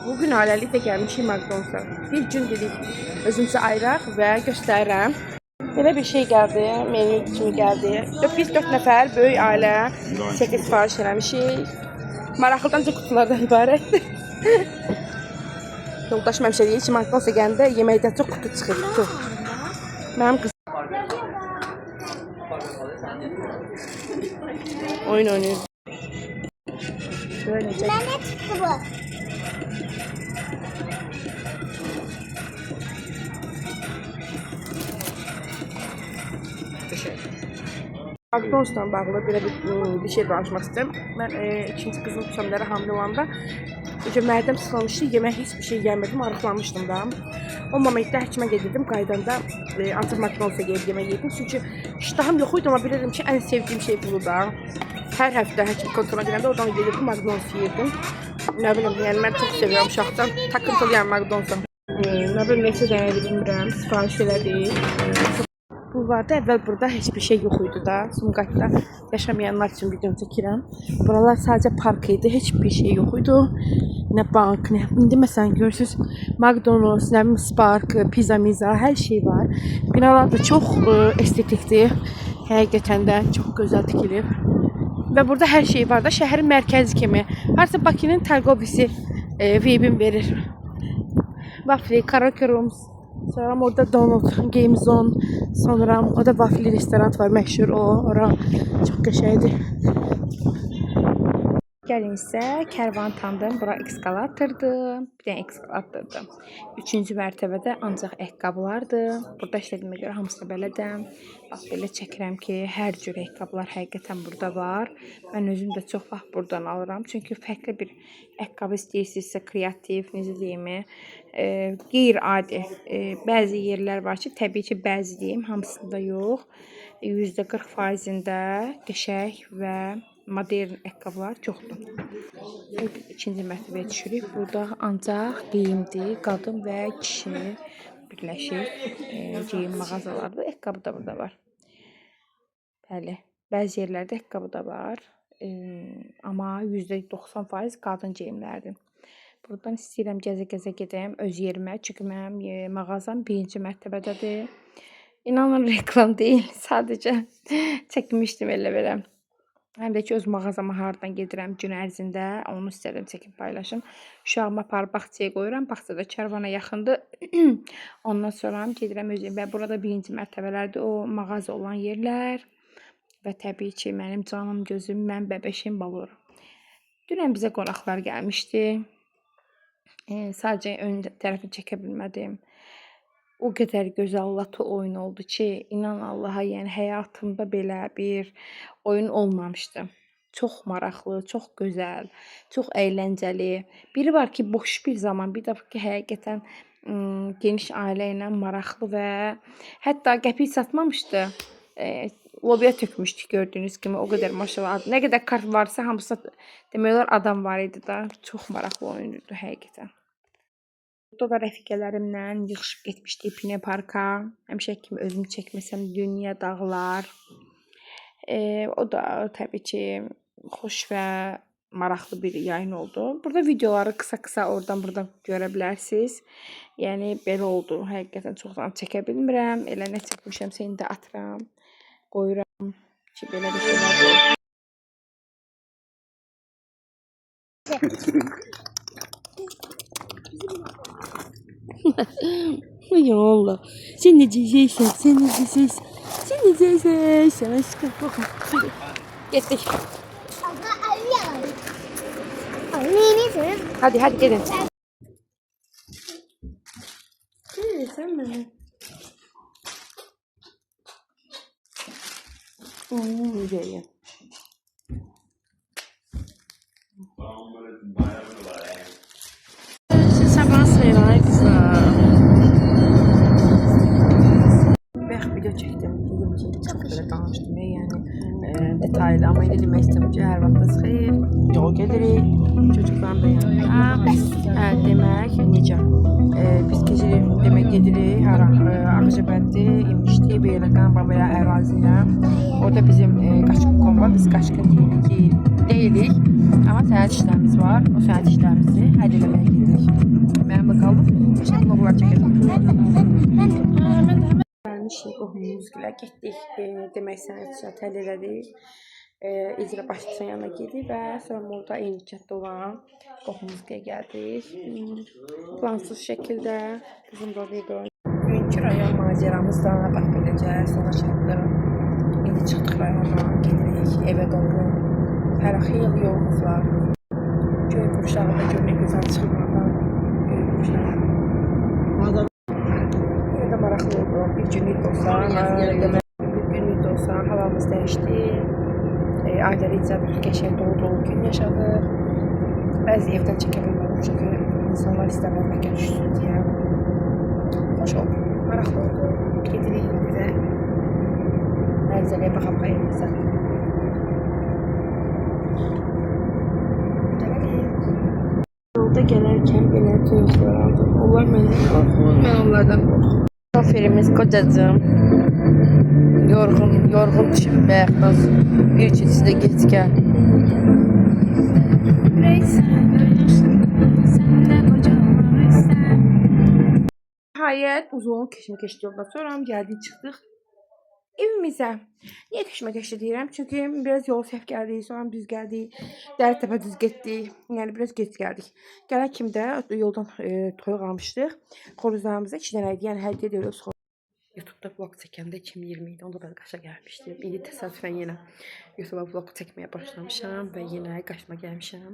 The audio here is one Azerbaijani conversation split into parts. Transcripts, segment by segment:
Bugün hələliklə gəlmişik McDonald's-a. Bir gün dedik özümüzü ayıraq və göstərirəm. Belə bir şey gəldi, menü kimi gəldi. Biz 4 nəfər böyük ailə 8 sifariş eləmişik. Maraqlıdan kutulardan ibarətdir. Yoldaşım həmişə deyir ki, McDonald's-a gələndə yeməkdən çox kutu çıxır, kutu. Mənim qızım oyun oynayır. Böyle necə? Mənə çıxdı bu. McDonald's-la bağlı belə bir şey danışmaq istəyirəm. Mən ikinci qızım Şəmlərə hamilə olanda mədəm sıxılmışdı, yemək heç bir şey yemədim, arıqlamışdım da. O momentdə həkimə gedirdim, qaydanda ancaq McDonald's-a gedib yemək yedim. Çünki iştahım yox idi, amma bilirdim ki, ən sevdiyim şey budur da. Hər həftə həkim kontrola gedəndə oradan gedirdim, McDonald's yeyirdim. Nə bilim, yəni mən çox sevirəm uşaqdan, takıntılıyam McDonald's-a. Nə bilim, neçə dənədir bilmirəm, sifariş elədik. Bulvarda əvvəl burada heç bir şey yox idi da. Sumqayıtda yaşamayanlar üçün videonu çəkirəm. Buralar sadəcə park idi, heç bir şey yox idi. Nə bank, nə... İndi məsələn görürsünüz, McDonald's, nə bilim, Spark, pizza, miza, hər şey var. Binalar da çox estetikdir. Həqiqətən də çox gözəl tikilib. Və burada hər şey var da, şəhərin mərkəzi kimi. Harsa Bakının Tərqovisi vibin verir. Waffle, karaoke rooms. Sonra orada Donald Game Zone. Sonra o da waffle restoran var, məşhur o. Ora çox qəşəngdir. Gəlin isə Kərvan tanıdım. Bura eskalatordur. Bir dənə eskalatordur. 3-cü mərtəbədə ancaq ayaqqabılardır. Burada işlədiyimə görə hamısını belədəm. Bax, belə çəkirəm ki, hər cür ayaqqabılar həqiqətən burada var. Mən özüm də çox vaxt buradan alıram. Çünki fərqli bir ayaqqabı istəyirsinizsə, kreativ, necə deyim, qeyri-adi. Bəzi yerlər var ki, təbii ki, bəzi deyim, hamısında yox. %40%-ində qəşəng və modern ayaqqabılar çoxdur. İkinci mərtəbəyə düşürük. Burada ancaq geyimdir, qadın və kişi birləşir. Geyim mağazalardır. Ayaqqabı da burada var. Bəli, bəzi yerlərdə ayaqqabı da var. Amma %90% qadın geyimlərdir. Buradan istəyirəm gəzə-gəzə gedəm öz yerimə. Çünki mənim mağazam 1-ci mərtəbədədir. İnanın reklam deyil, sadəcə çəkmişdim elə belə. Həm də ki, öz mağazama haradan gedirəm gün ərzində, onu istədim çəkim paylaşım. Uşağımı aparıb bağçaya qoyuram, bağçada Kərvana yaxındır. Ondan sonra gedirəm özüm və burada 1-ci mərtəbələrdir o mağaza olan yerlər. Və təbii ki, mənim canım, gözüm, mən bəbəşim balır. Dünən bizə qonaqlar gəlmişdi. Sadəcə ön tərəfini çəkə bilmədim. O qədər gözəl latı oyun oldu ki, inan Allaha, yəni həyatımda belə bir oyun olmamışdı. Çox maraqlı, çox gözəl, çox əyləncəli. Biri var ki, boş bir zaman, bir də ki, həqiqətən geniş ailə ilə maraqlı və hətta qəpik satmamışdı. Lobiya tökmüşdük gördüyünüz kimi, o qədər maşallah. Nə qədər kart varsa, hamısı demək olar adam var idi da. Çox maraqlı oyundu həqiqətən. Burada da rəfiqələrimlə yığışıb getmişdik Pine Parka. Həmişə kimi özümü çəkməsəm, dünya, dağlar. O da təbii ki, xoş və maraqlı bir yayın oldu. Burada videoları qısa-qısa oradan-buradan görə bilərsiniz. Yəni, belə oldu. Həqiqətən çoxdan çəkə bilmirəm. Elə nə çəkmişəmsə, indi atıram, qoyuram ki, belə bir şeylər olur. Ya Allah. Sen neceysen, sen neceysen. Sen neceysen. Sen aşkım. Bakın. Gittik. Hadi hadi gelin. Sen mi? Güzel ya. Sabah sayılar kızım. Video çəkdim. Dedim ki, çox belə danışdım. Yəni detaylı, amma indi demək istəyirəm ki, hər vaxtınız xeyir. Yol gedirik. Çocuklarım da yanında. Demək, necə? Biz gedirik, demək gedirik. Ağcabədi, İmişli, Beyləqan, Babaya əraziyə. Orada bizim qaçqın kom var. Biz qaçqın deyilik. Amma sənət işlərimiz var. O sənət işlərimizi həll eləməyə gedirik. Gəlmişik qohumumuz gilə getdik. Demək sənətçi təl elədik. İcra başçısının yanına getdik və sonra orada eyni kətdə olan qohumumuz gilə gəldik. Plansız şəkildə bizim burada video. Bugünkü rayon macəramızda bax beləcə sona çatdı. İndi çıxdıq rayondan, gedirik evə doğru. Hələ xeyli yolumuz var. Göy qurşağı da görmək gözəl çıxmadan. Göy qurşağı. Yine de maraqlı oldu. Bir günlük olsa, havamız dəyişdi. Ailəli icabı qəşəng dolu gün yaşadıq. Bəzi evdən çəkə bilmədim çünki insanlar istəmir məkan düşsün deyə. Xoş oldu, maraqlı oldu. Gedirik bizə. Mənzərəyə baxa-baxa evimizə. Yolda gələrkən belə toyuqlar aldım. Onlar məndən qorxur, mən onlardan qorxum. Şoferimiz kocacığım. Yorğun düşüb bəyəqdaz. Bir üçün sizə geç gəl. Nihayət uzun keşməkeşli yoldan sonra gəldik, çıxdıq evimizə. Niyə keşməkeşli deyirəm? Çünki biraz yol səhv gəldik, sonra biz gəldik, Dərtəpə düz getdik. Yəni biraz geç gəldik. Gələn kimi də yoldan toyuq almışdıq. Xoruzlarımıza 2 dənə idi. Yəni hədiyyə ediyoruz. YouTube'da vlog çəkəndə 2020 idi. Onda da Qaşa gəlmişdim. İndi təsadüfən yenə YouTube'a vlog çəkməyə başlamışam və yenə Qaşıma gəlmişəm.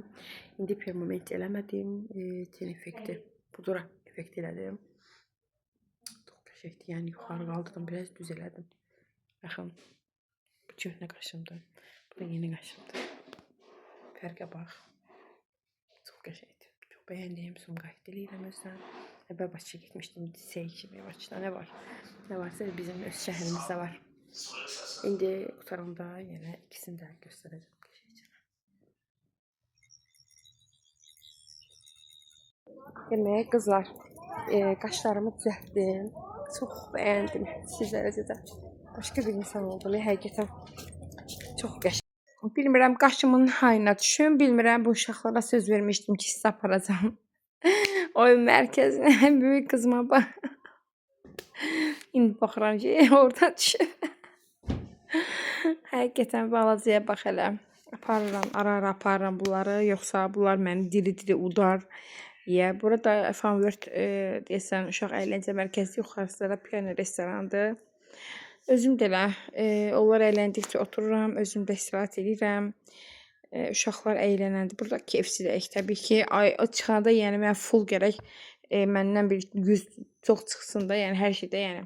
İndi bir moment eləmədim. Ten effekti, pudra effekti elədim. Çox qəşəngdir. Yəni yuxarı qaldırdım, biraz düz elədim. Baxın. Bu köhnə qaşımdır. Bu da yeni qaşımdır. Fərqə bax. Çox qəşəngdir. Çox bəyəndiyim sumqa diləyirəm özdən. Əvvəl Bakıya getmişdim. Sey kimi Bakıda nə var? Nə varsa bizim öz şəhərimizdə var. İndi qutaranda yenə ikisini də göstərəcəm. Demək qızlar, qaşlarımı düzəltdim. Çox bəyəndim. Sizlərə də başqa bir insan oldum. Həqiqətən çox qəşəng. Bilmirəm qaşımın hayına düşüm. Bilmirəm bu uşaqlara söz vermişdim ki, sizi aparacağam. Oyun mərkəzinə böyük qızıma bax. İndi baxıram ki, oradan düşür. Həqiqətən balacaya bax elə. Aparıram, ara-ara aparıram bunları. Yoxsa bunlar məni diri-diri udar. Burada Fanvert deyəsən uşaq əyləncə mərkəzi yuxarısı da piano restorandır. Özüm də elə onlar əyləndikcə otururam, özüm də istirahat edirəm. Uşaqlar əylənəndə burada keyfsizlik təbii ki, çıxanda yəni mən full gərək məndən bir 100 çox çıxsın da, yəni hər şeydə yəni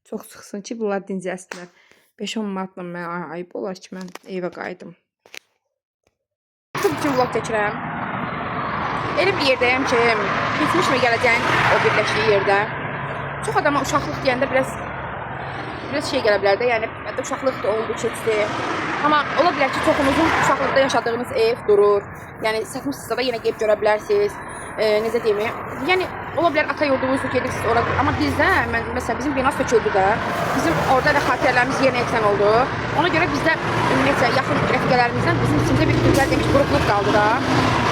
çox çıxsın ki, bunlar dincəlsinlər. 5-10 manatla mən ayıb olar ki, mən evə qayıdım. Çox üçün vlog çəkirəm. Elə bir yerdəyəm ki, keçmiş mi gələcəyin o birləşdiyi yerdə. Çox adama uşaqlıq deyəndə biraz şey gələ bilər də, yəni uşaqlıq da oldu, keçdi. Amma ola bilər ki, çoxunuzun uşaqlıqda yaşadığınız ev durur. Yəni satmışsınızsa da yenə gəlib görə bilərsiniz. Necə deyim? Yəni ola bilər ata yurdunuz gedirsiniz ora. Amma bizdə məsələn bizim bina söküldü də. Bizim orada da xatirələrimiz yerinə yetirilən oldu. Ona görə bizdə ümumiyyətlə yaxın rəfiqələrimizdən bizim içimizdə bir gözəl demiş quruqluq qaldı da.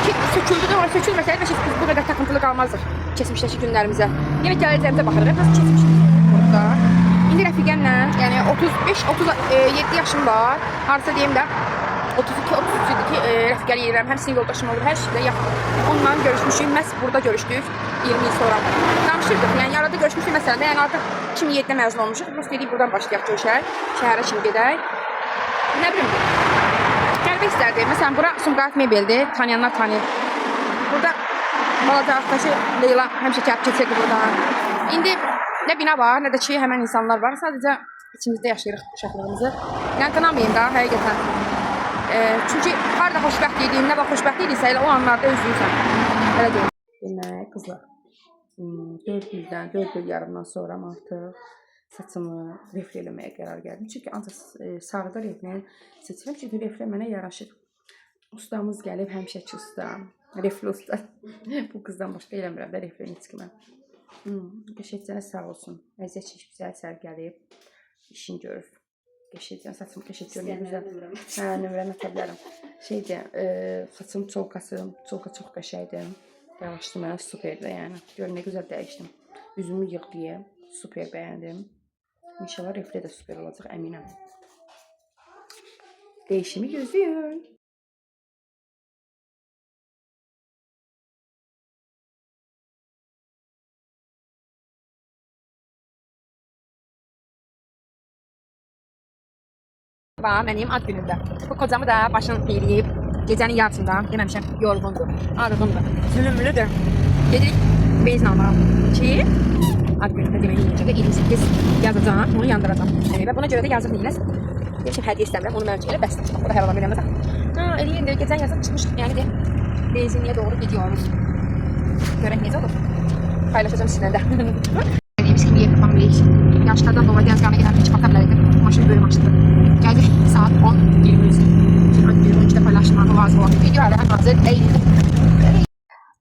Ki söküldü də, ora sökülməsəydi biz bu qədər takıntılı qalmazdıq keçmişdəki günlərimizə. Yenə gələcəyimizə baxırıq. Nasıl keçmişdik burada? İndi rəfiqəmlə, yəni 35-37 yaşım var. Harasa deyim də 32-33 idi ki, rəfiqəli edirəm. Həmsinin yoldaşım olur, hər şeydə yaxın. Onunla görüşmüşük, məhz burada görüşdük 20 il sonra. Danışırdıq, yəni yarada görüşmüşük məsələdə, yəni artıq 2007-də məzun olmuşuq. Rus dedik, buradan başlayaq görüşək, şəhərə kimi gedək. Nə bilim, qəlbə istərdi. Məsələn, bura Sumqayıt mebeldir, tanıyanlar tanıyır. Burada balaca arkadaşı Leyla həmişə kəlb keçirdi buradan. İndi nə bina var, nə də ki, həmən insanlar var. Sadəcə içimizdə yaşayırıq uşaqlığımızı. Yəni qınamayayım da, həqiqətən. Çünki harada xoşbəxt idin, nə vaxt xoşbəxt idinsə, elə o anlarda özlüysən. Elə deyim. Demək, qızlar, 4 il yarımdan sonra artıq saçımı reflə eləməyə qərar gəldim. Çünki ancaq sarıda reflə seçirəm. Çünki reflə mənə yaraşır. Ustamız gəlib, həmişəki usta, reflə usta. Bu qızdan başqa eləmirəm də reflə heç kimə. Qəşəkcənə sağ olsun. Əziyyət çəkib bizə əsər gəlib. İşini görür. Qəşəkcən, saçım qəşək görünür güzel. Nömrəni atə bilərəm. Saçım çolka çox qəşəkdir. Yavaşdı mənə superdir yəni. Görün nə gözəl dəyişdim. üzümü yığ deyə. Super bəyəndim. İnşallah refle də super olacaq, əminəm. Değişimi gözləyin. Mənim ad günümdə. Bu kocamı da başını yeyib, gecənin yarısında, deməmişəm, yorğundur, arğındır, zülümlüdür. Gedirik benzin almaram ki, ad günümdə demək yiyəcək, 28 yazacağım, onu yandıracağım. Və buna görə də yazıq deyilməz. Demişim, hədiyyə istəmirəm, onu mənim üçün elə bəsdir. Bu da hər adam eləməz. Eləyin də, gecən yazıb çıxmış, yəni de, benzinliyə doğru gidiyoruz. Görək necə olur. Paylaşacağım sizinlə də. Dediyimiz kimi yer tapamırıq. Yaşlardan dolayı dəniz qanına gələn heç bata bilərdim. Maşın böyük maşındır. Gəldik saat 10:20. Ad günümü 2 dəfə paylaşmaq lazım olur. Video hələ hazır deyil.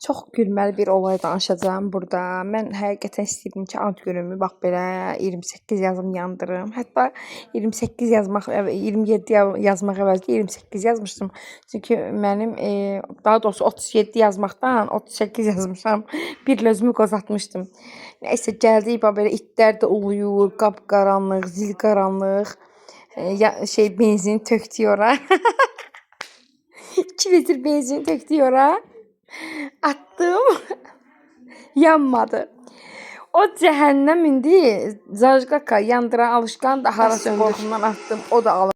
Çox gülməli bir olay danışacağım burada. Mən həqiqətən istəyirdim ki, ad günümü bax belə 28 yazım yandırım. Hətta 28 yazmaq, 27 yazmaq əvəzinə 28 yazmışdım. Çünki mənim daha doğrusu 37 yazmaqdan 38 yazmışam. Bir özümü qozatmışdım. Nəysə gəldik bax belə itlər də uluyur, qapqaranlıq, zil qaranlıq. Benzin tökdü ora. 2 litr benzin tökdü ora. Attım. Yanmadı. O cəhənnəm indi zajqaka yandıran alışqan da harası qorxumdan attım. O da alır.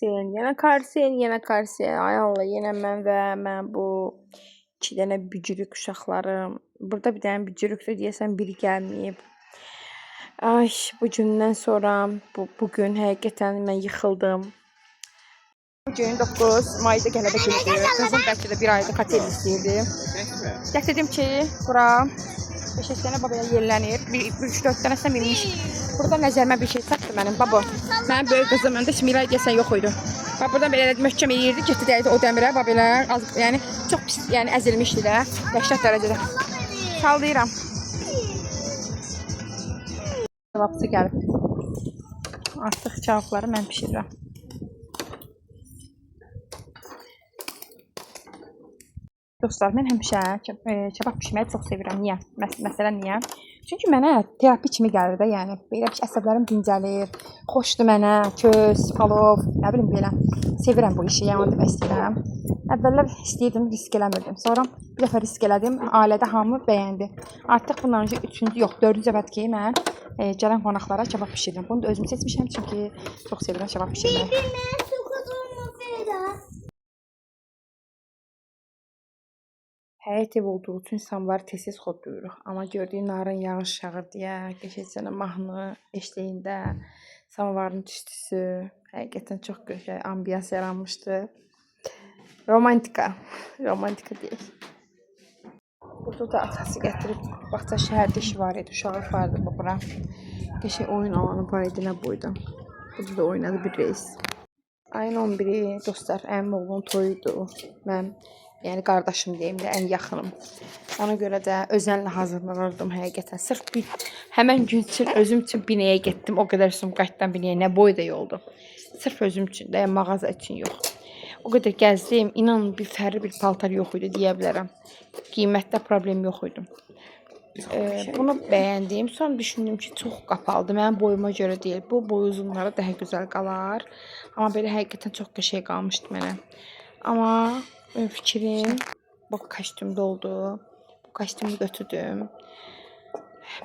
Yenə karsiyen. Ay Allah, yenə mən bu 2 dənə bücürük uşaqlarım. Burada bir dənə bücürükdür deyəsən biri gəlməyib. Ay, bu gündən sonra bugün həqiqətən mən yıxıldım. Bugün 9 mayda qələbə günüdür. Qızım bəlkə də bir ayda katel istəyirdi. Gətirdim ki, bura 5 dənə babaya yerlənir. 3-4 dənəsə minmiş. Burada nəzərimə bir şey çatdı mənim baba. Mənim böyük qızım məndə Miray deyəsən yox idi. Bax buradan belə möhkəm eləyirdi, getdi dəydi o dəmirə, bax belə yəni çox pis, yəni əzilmişdi də, dəhşət dərəcədə. Sallayıram. Cavabçı gəlib. Artıq cavabları mən pişirirəm. Dostlar, mən həmişə kebab pişirməyi çox sevirəm. Niyə? Məsələn, niyə? Çünki mənə terapi kimi gəlir də, yəni belə əsəblərim dincəlir, xoşdur mənə, köz, palov, nə bilim belə. Sevirəm bu işi, yəni onu demək istəyirəm. Əvvəllər istəyirdim, risk eləmirdim. Sonra bir dəfə risk elədim, ailədə hamı bəyəndi. Artıq bundan öncə 3-cü, yox 4-cü dəfədir ki, mən gələn qonaqlara kebab pişirirəm. Bunu da özüm seçmişəm çünki çox sevirəm kebab pişirməyi. Həyət ev olduğu üçün samvar tez-tez xodlayırıq. Amma gördüyün narın yağış yağır deyə, keçən mahnı eşliyində samvarın tüstüsü həqiqətən çox gözəl ambiyans yaranmışdı. Romantika deyək. Burada da atası gətirib, baxca şəhərdə işi var idi, uşağı vardı bura. Qəşəng oyun alanı var idi, nə boyda. Burada da oynadı bir reis. Ayın 11-i dostlar, əmim oğlunun toyudur. Mən yəni qardaşım deyim də, ən yaxınım. Ona görə də özənlə hazırlanırdım həqiqətən. Sırf həmən gün üçün özüm üçün binəyə getdim. O qədər Sumqayıtdan binəyə nə boyda yoldu. Sırf özüm üçün də, yəni mağaza üçün yox. O qədər gəzdim, inanın bir fərli bir paltar yox idi deyə bilərəm. Qiymətdə problem yox idi. Bunu bəyəndim. Sonra düşündüm ki, çox qapalıdır. Mənim boyuma görə deyil. Bu boy uzunlara daha gözəl qalar. Amma belə həqiqətən çox qəşəng qalmışdı mənə. Amma fikrim bu kostyumda oldu. Bu kostyumu götürdüm.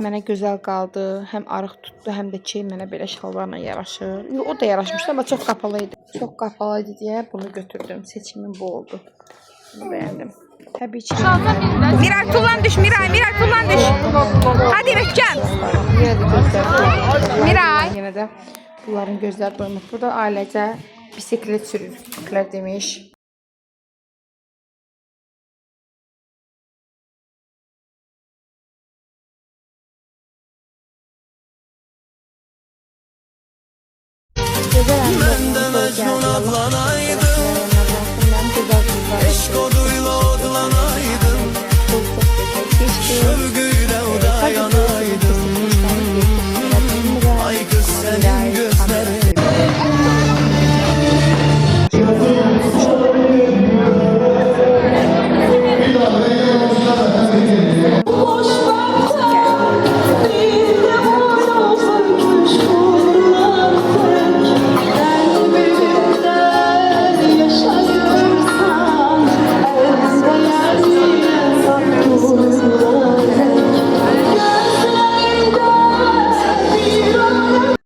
Mənə gözəl qaldı. Həm arıq tutdu, həm də ki, mənə belə şalvarla yaraşır. O da yaraşmışdı, amma çox qapalı idi. Çox qapalı idi deyə bunu götürdüm. Seçimim bu oldu. Bunu bəyəndim. Təbii ki. Miray tullan düş, Miray tullan düş. Hadi möhkəm. Yenə də gözlər. Miray. Yenə də bunların gözləri doymur. Burada ailəcə bisiklet sürürlər demiş. Gözəl